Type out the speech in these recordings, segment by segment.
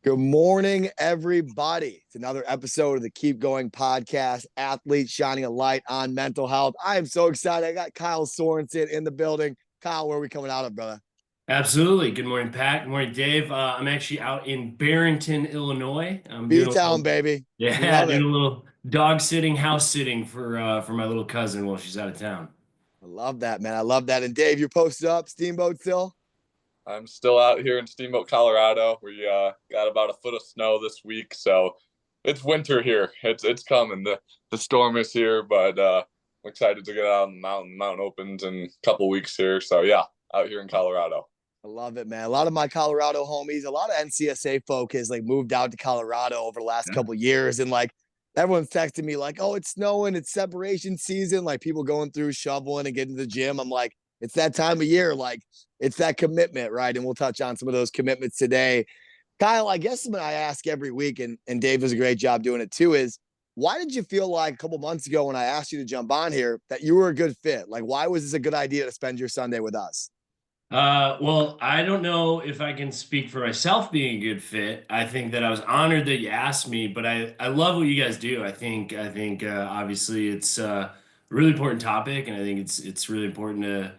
Good morning, everybody. It's another episode of the Keep Going podcast, athletes shining a light on mental health. I am so excited. I got Kyle Sorensen in the building. Kyle, where are we coming out of, brother? Absolutely. Good morning, Pat. Good morning, Dave. I'm actually out in Barrington, Illinois. I'm doing a B-Town, little, baby. We yeah, love doing it. a little dog sitting, house sitting for my little cousin while she's out of town. I love that, man. I love that. And Dave, you're posted up, Steamboat still? I'm still out here in Steamboat, Colorado. We got about a foot of snow this week, so it's winter here. It's coming. The storm is here, but I'm excited to get out on the mountain. The mountain opens in a couple weeks here, so yeah, out here in Colorado. I love it, man. A lot of my Colorado homies, a lot of NCSA folk has moved out to Colorado over the last couple years, and everyone's texting me like, "Oh, it's snowing, it's separation season." Like people going through shoveling and getting to the gym. I'm like, it's that time of year. Like it's that commitment, right? And we'll touch on some of those commitments today. Kyle, I guess what I ask every week, and Dave does a great job doing it too, is why did you feel like a couple months ago when I asked you to jump on here that you were a good fit? Like, why was this a good idea to spend your Sunday with us? Well, I don't know if I can speak for myself being a good fit. I think that I was honored that you asked me, but I love what you guys do. I think obviously it's a really important topic, and I think it's really important to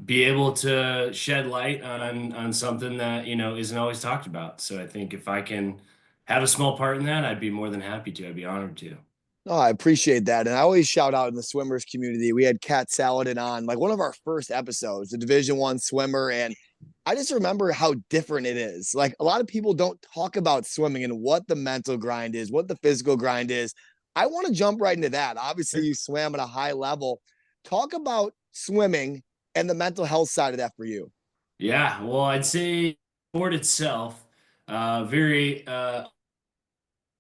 be able to shed light on something that, isn't always talked about. So I think if I can have a small part in that, I'd be more than happy to. I'd be honored to. No, I appreciate that. And I always shout out in the swimmers community. We had Kat Saladin on like one of our first episodes, the Division I swimmer. And I just remember how different it is. Like a lot of people don't talk about swimming and what the mental grind is, what the physical grind is. I want to jump right into that. Obviously, you swam at a high level. Talk about swimming and the mental health side of that for you. Yeah, well, I'd say sport itself, very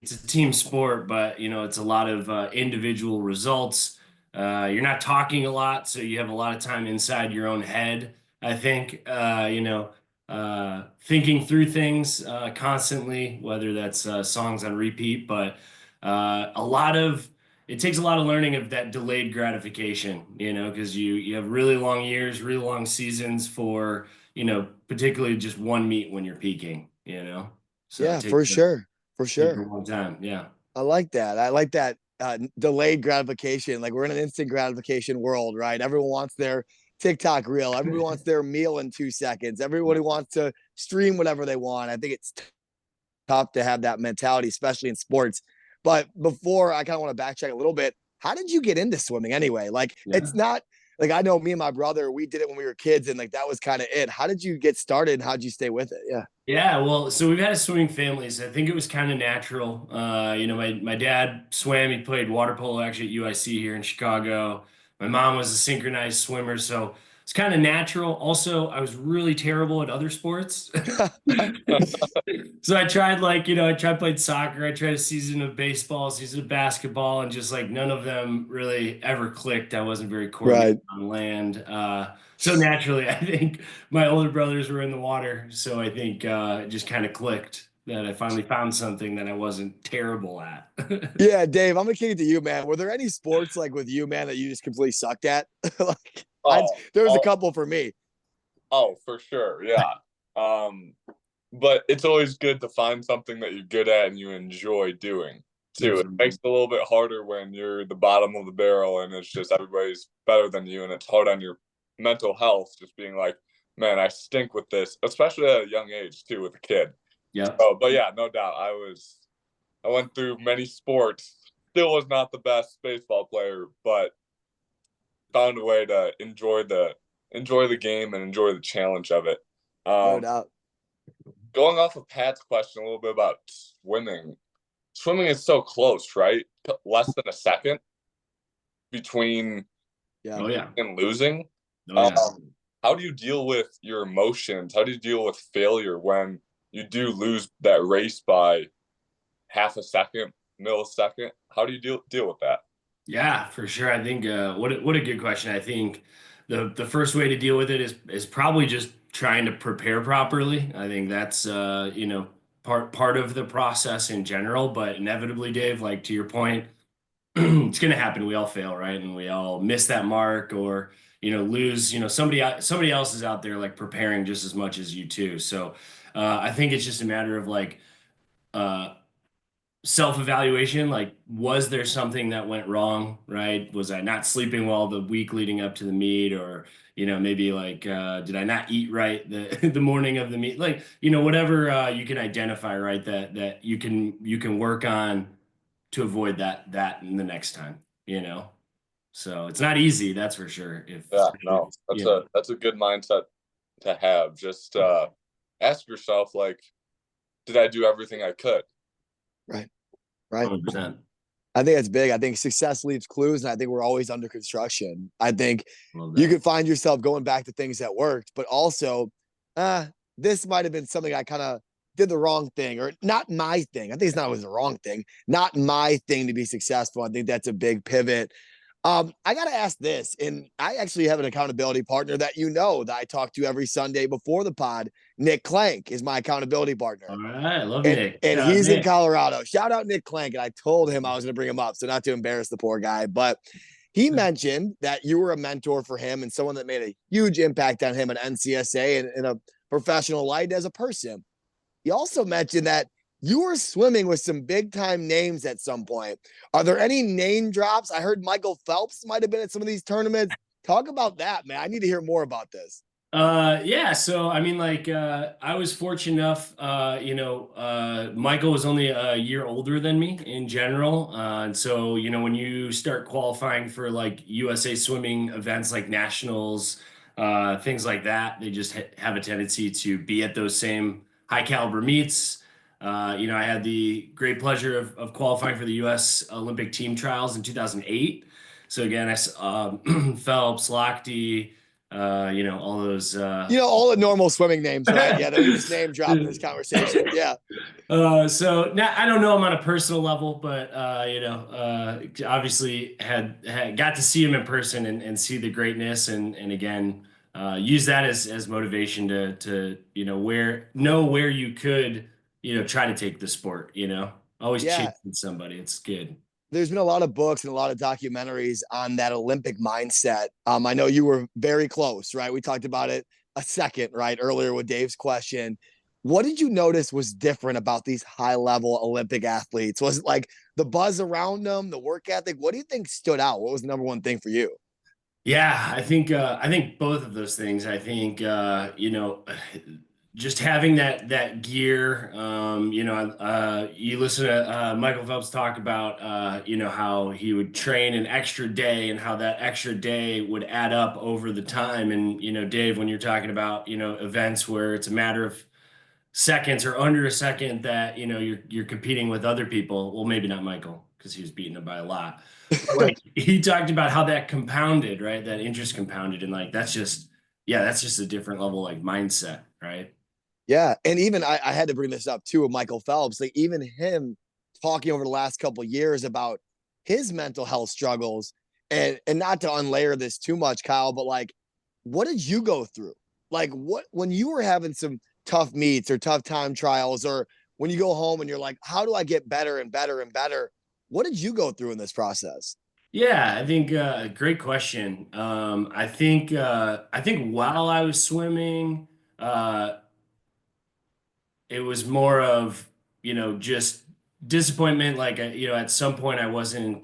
it's a team sport, but it's a lot of individual results. You're not talking a lot, so you have a lot of time inside your own head. I think thinking through things constantly, whether that's songs on repeat, but a lot of it takes a lot of learning of that delayed gratification, because you have really long years, really long seasons for particularly just one meet when you're peaking. So Yeah, for sure. For takes a sure. long time. Yeah. I like that. I like that delayed gratification. Like we're in an instant gratification world, right? Everyone wants their TikTok reel. Everybody wants their meal in 2 seconds. Everybody wants to stream whatever they want. I think it's tough to have that mentality, especially in sports. But before I kind of want to backtrack a little bit, how did you get into swimming anyway? Like Yeah. it's not like I know me and my brother, we did it when we were kids, and like that was kind of it. How did you get started and how did you stay with it? Yeah. Yeah, well, so we've had a swimming family, so I think it was kind of natural. My dad swam, he played water polo actually at UIC here in Chicago. My mom was a synchronized swimmer, so it's kind of natural. Also, I was really terrible at other sports. So I tried I tried playing soccer, I tried a season of baseball, a season of basketball, and just like none of them really ever clicked. I wasn't very Right. coordinated on land. So naturally, I think my older brothers were in the water, so I think it just kind of clicked that I finally found something that I wasn't terrible at. Yeah, Dave, I'm gonna kick it to you, man. Were there any sports like with you, man, that you just completely sucked at? like Oh, there was a oh, couple for me. oh, for sure, yeah. But it's always good to find something that you're good at and you enjoy doing too. It makes Absolutely. it a little bit harder when you're the bottom of the barrel and it's just everybody's better than you, and it's hard on your mental health just being like, man, I stink with this, especially at a young age too with a kid. Yep. So, but yeah, no doubt, I went through many sports. Still was not the best baseball player, but found a way to enjoy the game and enjoy the challenge of it. No Um, doubt. Going off of Pat's question a little bit about swimming. Swimming is so close, right? Less than a second between Yeah. Oh yeah. and losing. Oh yeah. How do you deal with your emotions? How do you deal with failure when you do lose that race by half a second, millisecond? How do you deal with that? Yeah, for sure. I think what a good question. I think the first way to deal with it is probably just trying to prepare properly. I think that's part of the process in general, but inevitably, Dave, like to your point, it's going to happen. We all fail, right? And we all miss that mark or lose, somebody else is out there like preparing just as much as you too. So I think it's just a matter of like self-evaluation, like, was there something that went wrong, right? Was I not sleeping well the week leading up to the meet, or maybe like did I not eat right the the morning of the meet? Like, whatever you can identify, right, that you can work on to avoid that in the next time, so it's not easy, that's for sure. If Yeah, no, that's a good mindset to have. Just ask yourself, like, did I do everything I could? Right. Right. 100%. I think that's big. I think success leaves clues, and I think we're always under construction. I think Love you that. could find yourself going back to things that worked, but also, this might have been something I kind of did the wrong thing, or not my thing. I think it's not always the wrong thing, not my thing to be successful. I think that's a big pivot. I got to ask this, and I actually have an accountability partner that that I talk to every Sunday before the pod. Nick Clank is my accountability partner. All right, I love And, Nick. and Shout out he's in Nick. Colorado. Shout out Nick Clank. And I told him I was going to bring him up, so not to embarrass the poor guy. But he mentioned that you were a mentor for him and someone that made a huge impact on him at NCSA and in a professional light as a person. He also mentioned that you were swimming with some big time names at some point. Are there any name drops? I heard Michael Phelps might have been at some of these tournaments. Talk about that, man. I need to hear more about this. Yeah, so I mean, like, I was fortunate enough, Michael was only a year older than me in general. And so, when you start qualifying for like USA swimming events like nationals, things like that, they just have a tendency to be at those same high caliber meets. I had the great pleasure of qualifying for the US Olympic team trials in 2008. So again, Phelps, Lochte, all those. All the normal swimming names, right? Yeah, that we just name drop in this conversation. Yeah. So now I don't know him on a personal level, but obviously had got to see him in person and see the greatness, and again, use that as motivation to where you could try to take the sport. Always Yeah. chasing somebody. It's good. There's been a lot of books and a lot of documentaries on that Olympic mindset. I know you were very close, right? We talked about it a second, right, earlier with Dave's question. What did you notice was different about these high level Olympic athletes? Was it like the buzz around them, the work ethic? What do you think stood out? What was the number one thing for you? Yeah, I think both of those things. I think just having that gear. You listen to Michael Phelps talk about how he would train an extra day and how that extra day would add up over the time. And Dave, when you're talking about events where it's a matter of seconds or under a second that you're competing with other people. Well, maybe not Michael because he was beating him by a lot. But like he talked about how that compounded, right? That interest compounded, and like that's just a different level like mindset, right? Yeah. And even I had to bring this up too with Michael Phelps. Like even him talking over the last couple of years about his mental health struggles and not to unlayer this too much, Kyle, but like what did you go through? Like what when you were having some tough meets or tough time trials, or when you go home and you're like, how do I get better and better and better? What did you go through in this process? Yeah, I think great question. I think while I was swimming, uh, it was more of just disappointment, like at some point I wasn't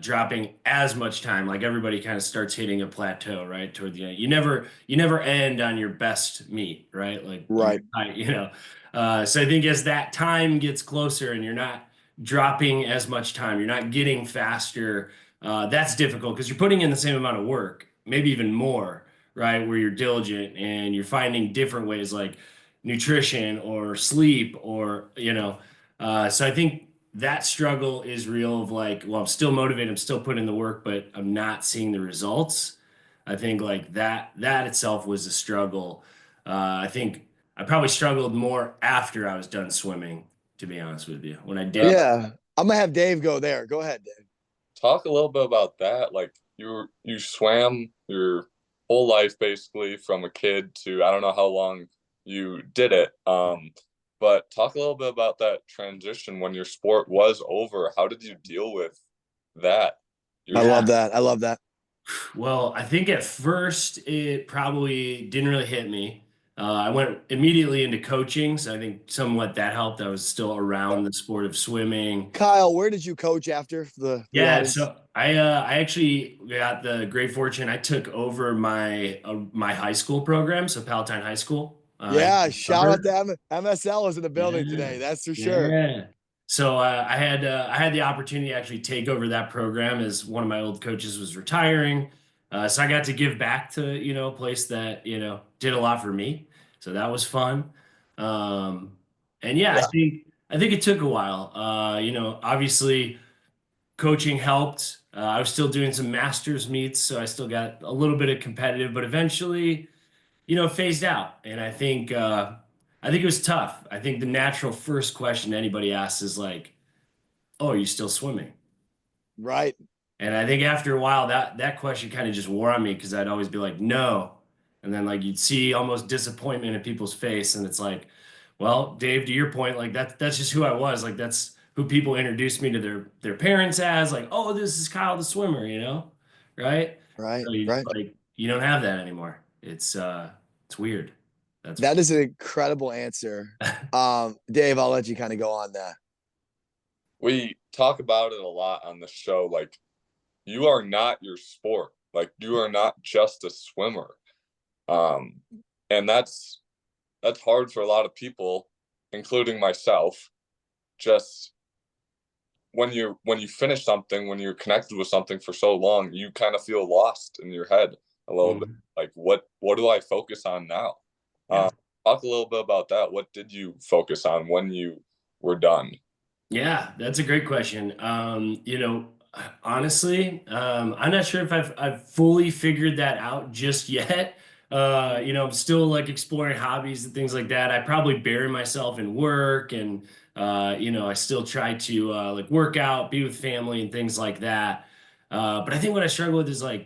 dropping as much time. Like everybody kind of starts hitting a plateau right toward the end. You never end on your best meet, right? Like Right. so I think as that time gets closer and you're not dropping as much time, you're not getting faster. That's difficult because you're putting in the same amount of work, maybe even more, right? Where you're diligent and you're finding different ways, like nutrition or sleep or so I think that struggle is real of like, well, I'm still motivated, I'm still putting in the work, but I'm not seeing the results. I think like that itself was a struggle. I think I probably struggled more after I was done swimming, to be honest with you. When I did. Yeah. I'm gonna have Dave go there. Go ahead, Dave. Talk a little bit about that. Like you swam your whole life basically from a kid to I don't know how long you did it. But talk a little bit about that transition when your sport was over. How did you deal with that? I love that. I love that. Well, I think at first it probably didn't really hit me. I went immediately into coaching, so I think somewhat that helped. I was still around the sport of swimming. Kyle, where did you coach after the Yeah, audience? so I actually got the great fortune. I took over my high school program, so Palatine High School. Yeah, shout out Covered. to MSL is in the building Yeah, today. That's for sure. yeah. So I had the opportunity to actually take over that program as one of my old coaches was retiring. So I got to give back to a place that did a lot for me. So that was fun. Um, and yeah, Yeah. I think it took a while. Obviously coaching helped. I was still doing some masters meets, so I still got a little bit of competitive, but eventually phased out. And I think it was tough. I think the natural first question anybody asks is like, "Oh, are you still swimming?" Right. And I think after a while that question kind of just wore on me because I'd always be like, "No." And then like you'd see almost disappointment in people's face and it's like, "Well, Dave, to your point, like that's just who I was. Like that's who people introduced me to their parents as like, "Oh, this is Kyle the swimmer," Right? Right. So you Right. like you don't have that anymore. It's weird. That's That is an incredible answer. Dave, I'll let you kind of go on that. We talk about it a lot on the show. Like, you are not your sport. Like, you are not just a swimmer. Um, and that's hard for a lot of people, including myself. Just when you finish something, when you're connected with something for so long, you kind of feel lost in your head a little bit. Mhm. Like, what do I focus on now? Yeah. Talk a little bit about that. What did you focus on when you were done? Yeah, that's a great question. Honestly, I'm not sure if I've fully figured that out just yet. I'm still like exploring hobbies and things like that. I probably bury myself in work and I still try to like work out, be with family and things like that. But I think what I struggle with is like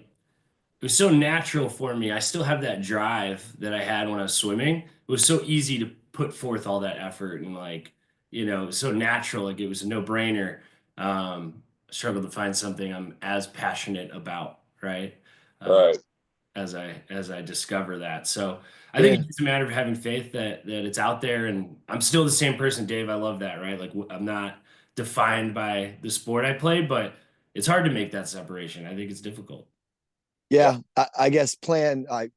it was so natural for me. I still have that drive that I had when I was swimming. It was so easy to put forth all that effort and like, it was so natural. Like it was a no-brainer. I struggled to find something I'm as passionate about, right? Uh, Right. as I discover that. So I think Yeah. it's just a matter of having faith that it's out there and I'm still the same person, Dave. I love that, right? Like I'm not defined by the sport I play, but it's hard to make that separation. I think it's difficult. Yeah. Yeah. I guess I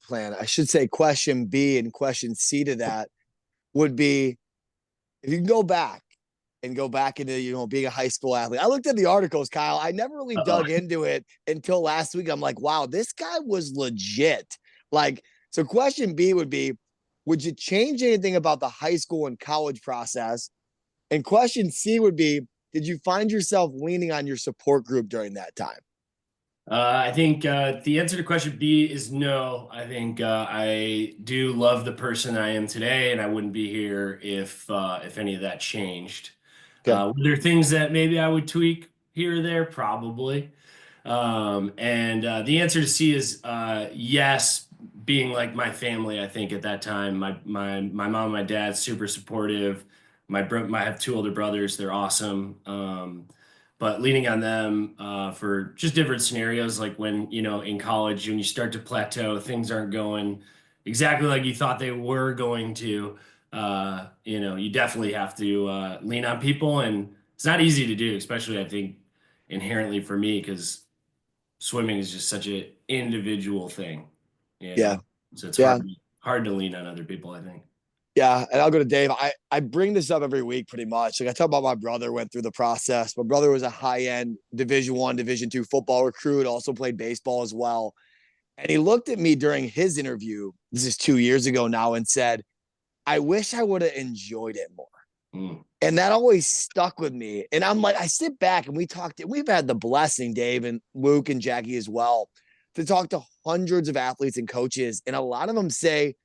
should say question B and question C to that would be if you can go back into, being a high school athlete. I looked at the articles, Kyle. I never really Uh-oh. dug into it until last week. I'm like, wow, this guy was legit. Like, so question B would be, would you change anything about the high school and college process? And question C would be, did you find yourself leaning on your support group during that time? I think the answer to question B is no. I think I do love the person I am today, and I wouldn't be here if any of that changed. Okay. Were there things that maybe I would tweak here or there? Probably. And the answer to C is yes. Being like my family, I think at that time, my mom, and my dad, super supportive. I have two older brothers; they're awesome. But leaning on them for just different scenarios, like when in college, when you start to plateau, things aren't going exactly like you thought they were going to. You definitely have to lean on people, and it's not easy to do, especially I think inherently for me because swimming is just such an individual thing, you know. Yeah. So it's Yeah. hard to lean on other people, I think. Yeah, and I'll go to Dave. I bring this up every week pretty much. Like I talk about my brother went through the process. My brother was a high-end Division 1, Division 2 football recruit, also played baseball as well. And he looked at me during his interview, this is 2 years ago now, and said, I wish I would have enjoyed it more. Mm. And that always stuck with me. And I'm like, I sit back and we've had the blessing, Dave and Luke and Jackie as well, to talk to hundreds of athletes and coaches. And a lot of them say,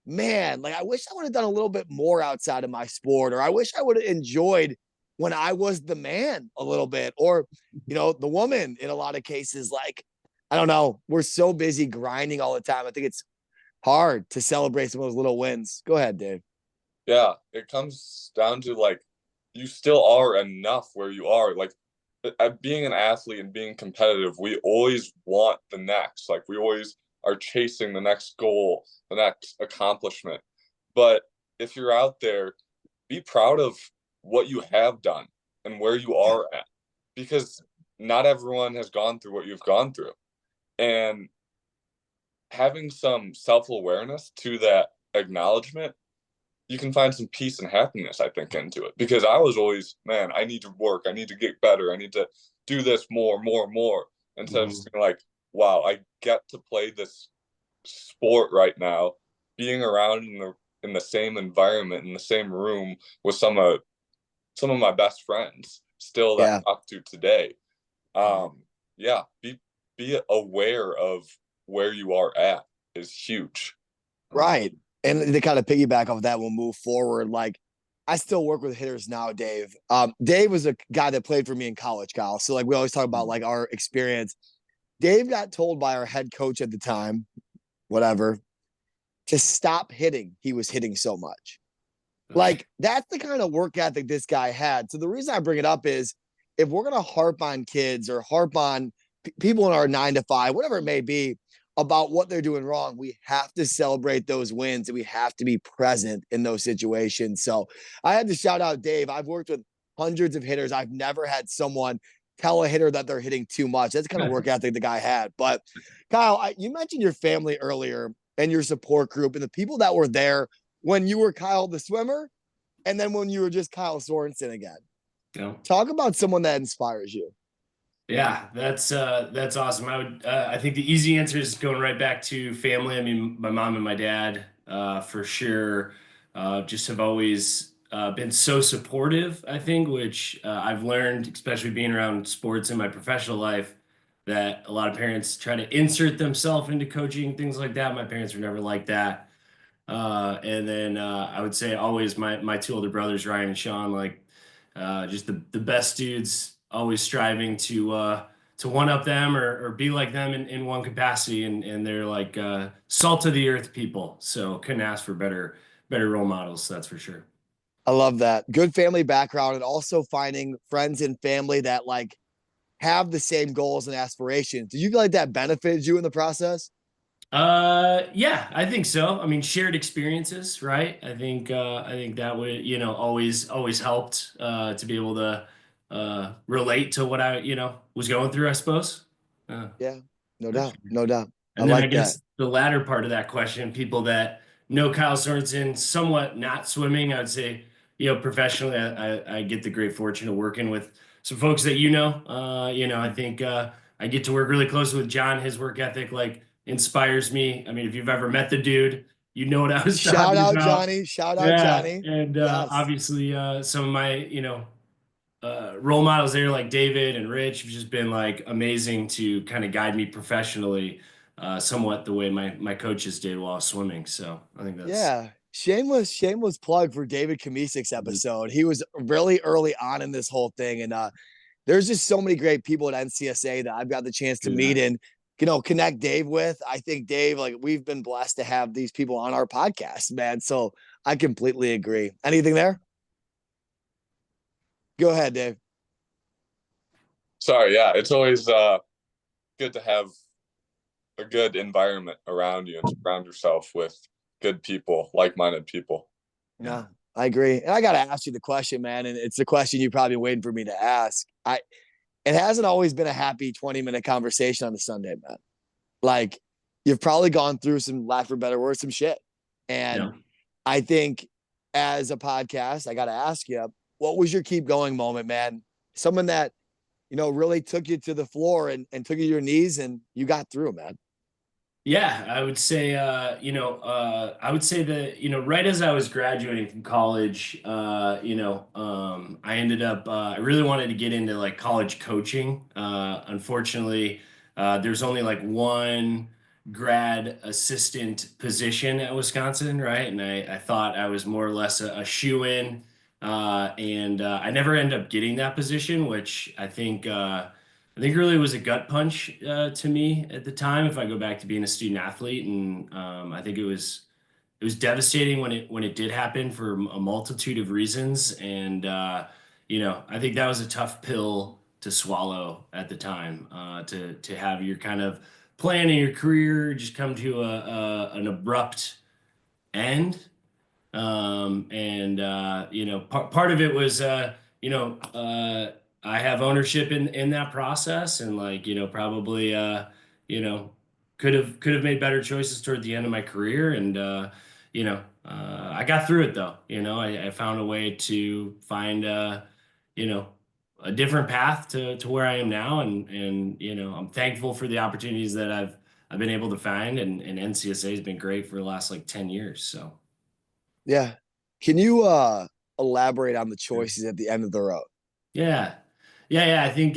man, like I wish I would have done a little bit more outside of my sport, or I wish I would have enjoyed when I was the man a little bit, or, the woman in a lot of cases. Like, I don't know. We're so busy grinding all the time. I think it's hard to celebrate some of those little wins. Go ahead, Dave. Yeah, it comes down to like you still are enough where you are. Like being an athlete and being competitive, we always want the next. Like we always are chasing the next goal, the next accomplishment. But if you're out there, be proud of what you have done and where you are at, because not everyone has gone through what you've gone through. And having some self-awareness to that acknowledgement, you can find some peace and happiness, I think, into it. Because I was always, man, I need to work, I need to get better, I need to do this more, instead of just being like, wow, I get to play this sport right now, being around in the same environment, in the same room with some of my best friends still that I talk to today. Yeah, be aware of where you are at is huge. Right. And to kind of piggyback off that, we'll move forward. Like, I still work with hitters now, Dave. Dave was a guy that played for me in college, Kyle. So like we always talk about like our experience. Dave got told by our head coach at the time, whatever, to stop hitting. He was hitting so much. Like, that's the kind of work ethic this guy had. So the reason I bring it up is if we're going to harp on kids or harp on people in our 9 to 5, whatever it may be, about what they're doing wrong, we have to celebrate those wins and we have to be present in those situations. So I had to shout out Dave. I've worked with hundreds of hitters. I've never had someone tell a hitter that they're hitting too much. That's the kind of work ethic the guy had. But Kyle, you mentioned your family earlier and your support group and the people that were there when you were Kyle the swimmer and then when you were just Kyle Sorensen again. Yeah. Talk about someone that inspires you. Yeah, that's awesome. I think the easy answer is going right back to family. I mean, my mom and my dad, for sure, just have always been so supportive, I think, which I've learned, especially being around sports in my professional life, that a lot of parents try to insert themselves into coaching, things like that. My parents were never like that. And then I would say always my two older brothers, Ryan and Sean, like just the best dudes, always striving to one up them or be like them in one capacity, and they're like salt of the earth people. So couldn't ask for better role models, that's for sure. I love that. Good family background and also finding friends and family that like have the same goals and aspirations. Did you feel like that benefited you in the process? Yeah, I think so. I mean, shared experiences, right? I think that would, always helped to be able to relate to what I, was going through, I suppose. Yeah, no For doubt. sure. No doubt. I And then I like that. guess the latter part of that question, people that know Kyle Sorensen somewhat not swimming, I would say, professionally, I get the great fortune of working with some folks that I think I get to work really closely with John. His work ethic like inspires me. I mean, if you've ever met the dude, you know what I was Shout talking out about. Johnny. Shout out Yeah, Johnny. and Yes. obviously some of my role models there like David and Rich have just been like amazing to kind of guide me professionally, somewhat the way my coaches did while swimming. So I think that's Yeah. Shameless plug for David Kamisik's episode. He was really early on in this whole thing. And there's just so many great people at NCSA that I've got the chance to meet and connect Dave with. I think Dave, like we've been blessed to have these people on our podcast, man. So I completely agree. Anything there? Go ahead, Dave. Sorry, yeah, it's always good to have a good environment around you and surround yourself with good people, like-minded people. Yeah, I agree. And I got to ask you the question, man. And it's the question you're probably waiting for me to ask. It hasn't always been a happy 20-minute conversation on a Sunday, man. Like you've probably gone through some, lack for better words, some shit. And I think as a podcast, I got to ask you, what was your keep going moment, man? Someone that, really took you to the floor and took you to your knees and you got through, man. Yeah, I would say, I would say that, right as I was graduating from college, I ended up, I really wanted to get into like college coaching. Unfortunately, there's only like one grad assistant position at Wisconsin, right? And I thought I was more or less a shoe-in, and I never ended up getting that position, which I think really was a gut punch to me at the time. If I go back to being a student athlete, and I think it was devastating when it did happen for a multitude of reasons, and I think that was a tough pill to swallow at the time, to have your kind of plan in your career just come to an abrupt end. You know, part of it was, you know, I have ownership in that process, and like, you know, probably, you know, could have made better choices toward the end of my career. And, you know, I got through it though. You know, I found a way to find, you know, a different path to where I am now. And, you know, I'm thankful for the opportunities that I've been able to find, and NCSA has been great for the last like 10 years. So. Yeah. Can you elaborate on the choices at the end of the road? Yeah. Yeah. I think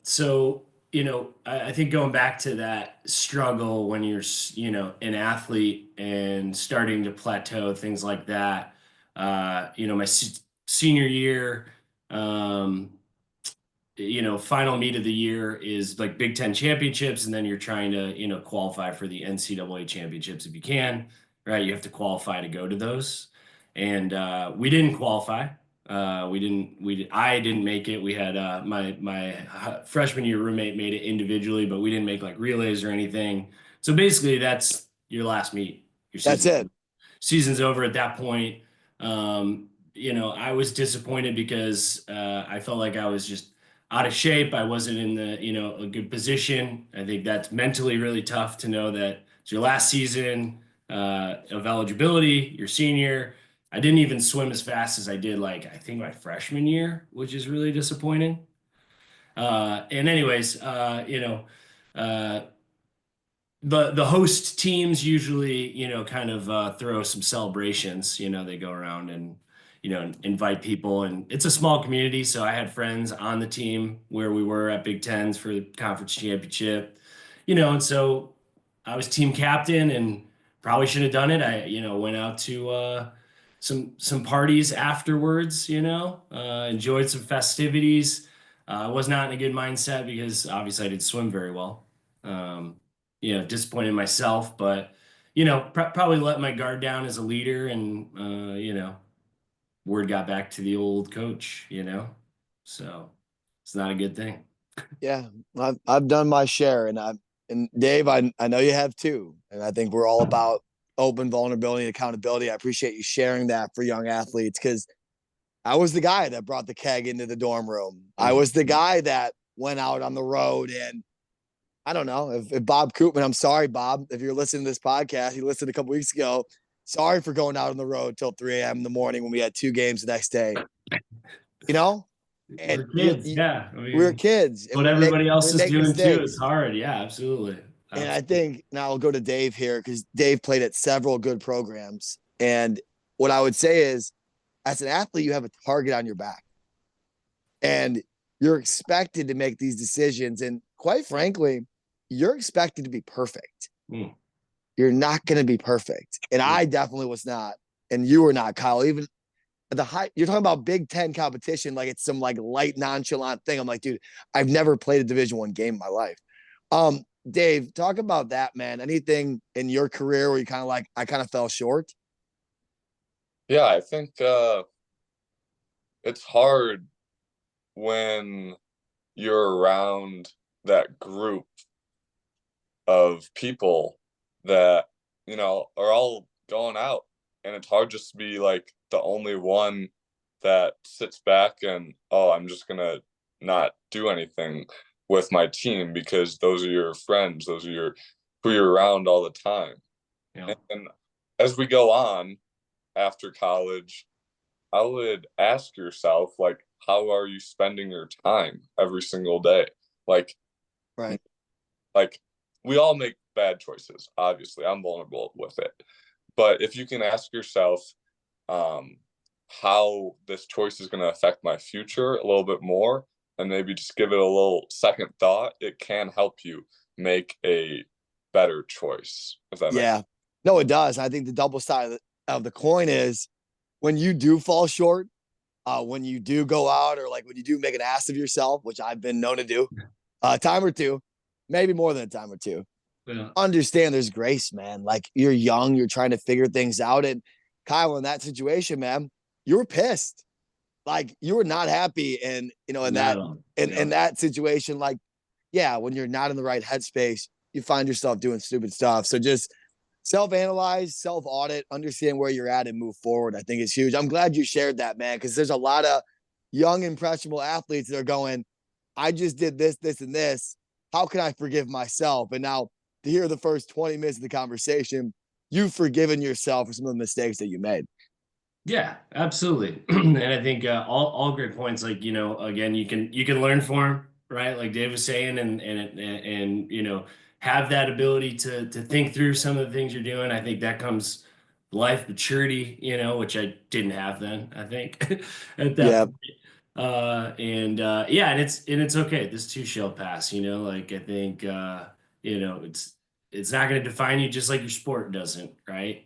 so, you know, I think going back to that struggle when you're, you know, an athlete and starting to plateau, things like that. You know, my senior year, um, you know, final meet of the year is like Big Ten championships, and then you're trying to, you know, qualify for the NCAA championships if you can, right? You have to qualify to go to those. And we didn't qualify. I didn't make it. We had my freshman year roommate made it individually, but we didn't make like relays or anything. So basically, that's your last meet. Your That's it. Season's over at that point. You know, I was disappointed because I felt like I was just out of shape. I wasn't in the, you know, a good position. I think that's mentally really tough to know that it's your last season of eligibility, your senior. I didn't even swim as fast as I did, like, I think my freshman year, which is really disappointing. And anyways, you know, uh, the host teams usually, you know, kind of throw some celebrations. You know, they go around and, you know, invite people, and it's a small community. So I had friends on the team where we were at Big Tens for the conference championship, you know, and so I was team captain and probably should have done it. I, you know, went out to some parties afterwards, you know, enjoyed some festivities. I was not in a good mindset because obviously I didn't swim very well. Um, you know, disappointed in myself, but you know, probably let my guard down as a leader, and you know, word got back to the old coach, you know, so it's not a good thing. Yeah, I've done my share, and Dave, I know you have too, and I think we're all about open vulnerability and accountability. I appreciate you sharing that for young athletes, because I was the guy that brought the keg into the dorm room. I was the guy that went out on the road, and I don't know if Bob Koopman, I'm sorry, Bob, if you're listening to this podcast, you listened a couple weeks ago. Sorry for going out on the road till 3 a.m. in the morning when we had 2 games the next day. You know, and We're kids, yeah. I we were mean, kids, and what everybody else we is make doing too, mistakes. it's hard. Yeah, absolutely. And I think now I'll go to Dave here, because Dave played at several good programs. And what I would say is, as an athlete, you have a target on your back, and you're expected to make these decisions. And quite frankly, you're expected to be perfect. Mm. You're not going to be perfect. And I definitely was not. And you were not, Kyle. Even at the high, you're talking about Big Ten competition, like it's some like light, nonchalant thing. I'm like, dude, I've never played a Division I game in my life. Dave, talk about that, man. Anything in your career where you kind of like, I kind of fell short? Yeah, I think it's hard when you're around that group of people that, you know, are all going out, and it's hard just to be like the only one that sits back and, oh, I'm just gonna not do anything with my team, because those are your friends, those are your who you're around all the time. Yeah. And as we go on after college, I would ask yourself, like, how are you spending your time every single day? Like, Right. like we all make bad choices. Obviously, I'm vulnerable with it. But if you can ask yourself, how this choice is going to affect my future a little bit more, and maybe just give it a little second thought, it can help you make a better choice. If that makes sense. No, it does. I think the double side of the coin is, when you do fall short, when you do go out, or like when you do make an ass of yourself, which I've been known to do a time or two, maybe more than a time or two. Yeah. Understand there's grace, man. Like, you're young, you're trying to figure things out. And Kyle, in that situation, man, you were pissed. Like, you were not happy. And, you know, in that situation, like, yeah, when you're not in the right headspace, you find yourself doing stupid stuff. So just self-analyze, self-audit, understand where you're at and move forward, I think is huge. I'm glad you shared that, man, because there's a lot of young, impressionable athletes that are going, I just did this, this, and this. How can I forgive myself? And now to hear the first 20 minutes of the conversation, you've forgiven yourself for some of the mistakes that you made. Yeah, absolutely. And I think all great points. Like, again, you can learn from them, right? Like Dave was saying, and have that ability to think through some of the things you're doing. I think that comes life maturity, which I didn't have then, I think, at that Yeah. point. And it's okay. This too shall pass, like I think it's not going to define you, just like your sport doesn't, right?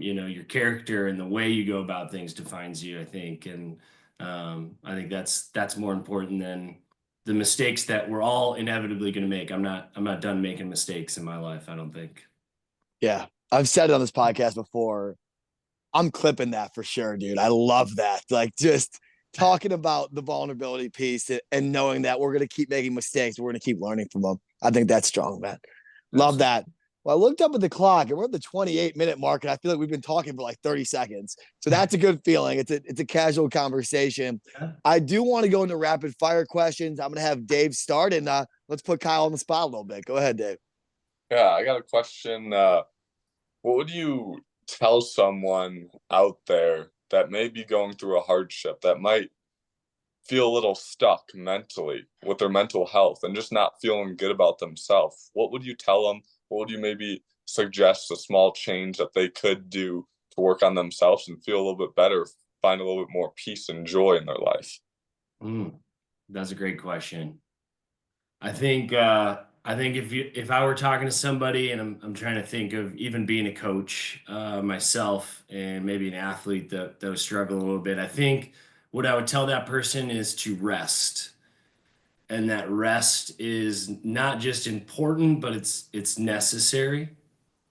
Your character and the way you go about things defines you, I think. And I think that's more important than the mistakes that we're all inevitably going to make. I'm not done making mistakes in my life, I don't think. Yeah. I've said it on this podcast before. I'm clipping that for sure, dude. I love that. Like, just talking about the vulnerability piece and knowing that we're going to keep making mistakes. We're going to keep learning from them. I think that's strong, man. Love that. Well, I looked up at the clock and we're at the 28-minute mark, and I feel like we've been talking for like 30 seconds. So that's a good feeling. It's a casual conversation. I do want to go into rapid fire questions. I'm going to have Dave start, and let's put Kyle on the spot a little bit. Go ahead, Dave. Yeah, I got a question. What would you tell someone out there that may be going through a hardship, that might feel a little stuck mentally with their mental health and just not feeling good about themselves? What would you tell them? What would you maybe suggest a small change that they could do to work on themselves and feel a little bit better, find a little bit more peace and joy in their life? That's a great question. I think if I were talking to somebody, and I'm trying to think of even being a coach myself, and maybe an athlete that was struggling a little bit, I think what I would tell that person is to rest. And that rest is not just important, but it's necessary,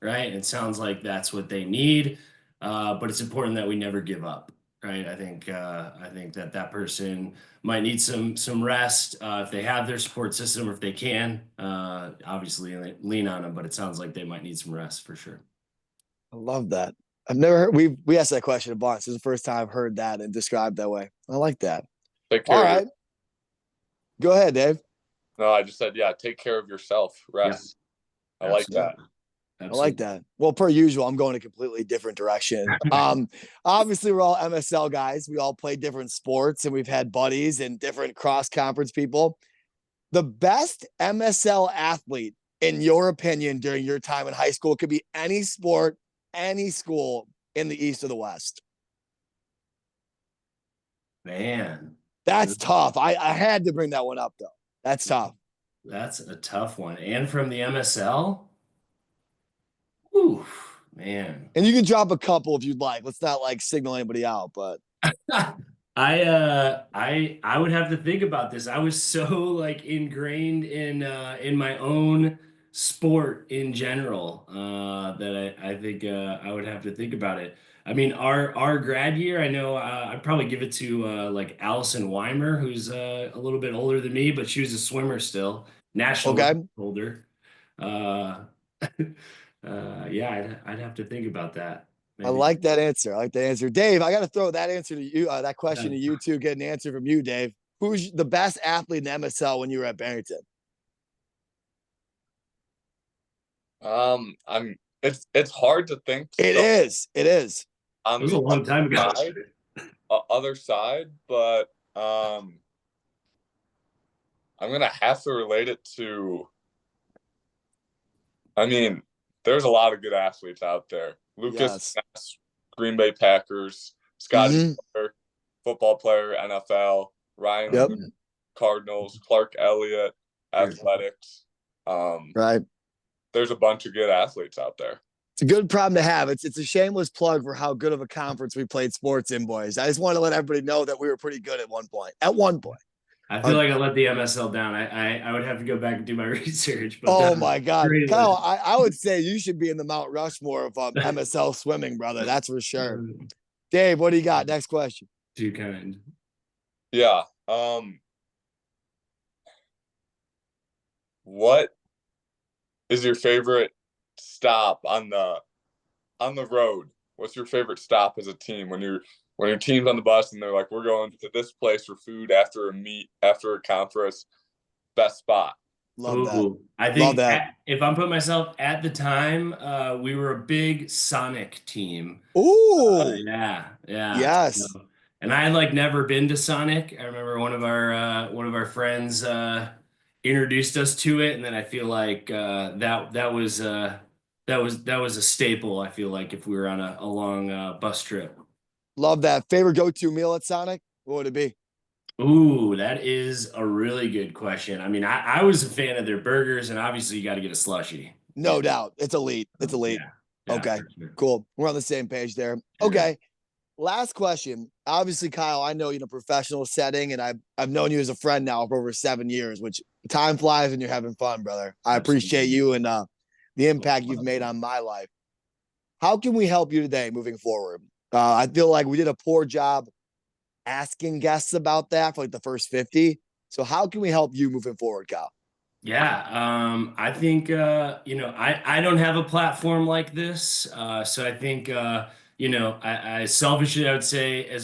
right? It sounds like that's what they need, but it's important that we never give up, right? I think that person might need some rest if they have their support system, or if they can, obviously lean on them. But it sounds like they might need some rest for sure. I love that. I've never heard, we asked that question a bunch. This is the first time I've heard that and described that way. I like that. All right. Go ahead, Dave. No, I just said, yeah, take care of yourself. Rest. Yeah, I like that. Absolutely. I like that. Well, per usual, I'm going a completely different direction. Obviously, we're all MSL guys. We all play different sports, and we've had buddies and different cross-conference people. The best MSL athlete, in your opinion, during your time in high school, could be any sport, any school in the East or the West. Man. That's tough. I had to bring that one up, though. That's tough. That's a tough one. And from the MSL? Ooh, man. And you can drop a couple if you'd like. Let's not like signal anybody out, but I would have to think about this. I was so like ingrained in my own sport in general that I think I would have to think about it. I mean, our grad year, I know I'd probably give it to like Allison Weimer, who's a little bit older than me, but she was a swimmer still, national holder. Yeah, I'd have to think about that. Maybe. I like that answer. Dave, I got to throw that answer to you, that question to you too, get an answer from you, Dave. Who's the best athlete in MSL when you were at Barrington? It's hard to think. It is. It was a long time ago. Other side, but I'm gonna have to relate it to. I mean, there's a lot of good athletes out there. Lucas, yes. Green Bay Packers, Scotty, football player, NFL, Ryan, Cardinals, Clark Elliott, athletics. Right. There's a bunch of good athletes out there. It's a good problem to have. It's a shameless plug for how good of a conference we played sports in, boys. I just want to let everybody know that we were pretty good at one point. I feel like I let the MSL down. I would have to go back and do my research. But oh my God, Kyle, I would say you should be in the Mount Rushmore of MSL swimming, brother. That's for sure. Dave, what do you got? Next question. Too kind. Yeah. What is your favorite stop on the on the road, what's your favorite stop as a team when your team's on the bus and they're like, we're going to this place for food after a meet, after a conference, best spot? Love that. I think if I'm putting myself at the time, we were a big Sonic team. Ooh. Yeah. Yes. So, and I had like never been to Sonic. I remember one of our friends introduced us to it, and then I feel like that was a staple. I feel like if we were on a long bus trip. Love that. Favorite go-to meal at Sonic? What would it be? Ooh, that is a really good question. I mean, I was a fan of their burgers, and obviously you got to get a slushie. No doubt. It's elite. It's elite. Yeah, okay. Sure. Cool. We're on the same page there. Okay. Last question. Obviously, Kyle, I know you in a professional setting, and I've known you as a friend now for over 7 years, which time flies when you're having fun, brother. I appreciate you and the impact you've made on my life. How can we help you today moving forward? I feel like we did a poor job asking guests about that for like the first 50. So how can we help you moving forward, Kyle? Yeah, I think I don't have a platform like this, so I think I selfishly I would say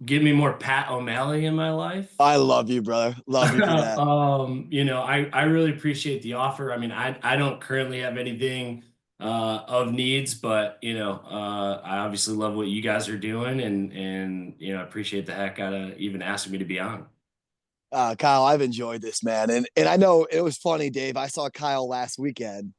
give me more Pat O'Malley in my life. I love you, brother. Love you for that. I really appreciate the offer. I mean, I don't currently have anything of needs, but I obviously love what you guys are doing, and appreciate the heck out of even asking me to be on. Kyle, I've enjoyed this, man. And I know it was funny, Dave. I saw Kyle last weekend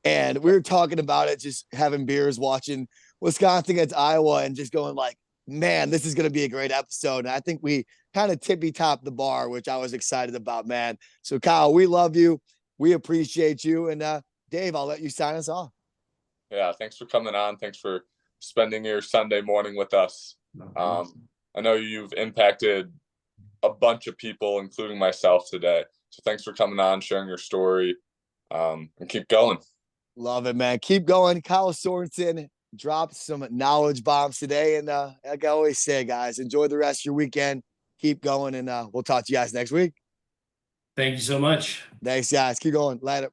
and we were talking about it, just having beers, watching Wisconsin against Iowa and just going like, man, this is going to be a great episode. And I think we kind of tippy-topped the bar, which I was excited about, man. So Kyle, we love you. We appreciate you. And Dave, I'll let you sign us off. Yeah. Thanks for coming on. Thanks for spending your Sunday morning with us. I know you've impacted a bunch of people, including myself today. So thanks for coming on, sharing your story, and keep going. Love it, man. Keep going. Kyle Sorensen dropped some knowledge bombs today. And like I always say, guys, enjoy the rest of your weekend. Keep going. And we'll talk to you guys next week. Thank you so much. Thanks, guys. Keep going. Later.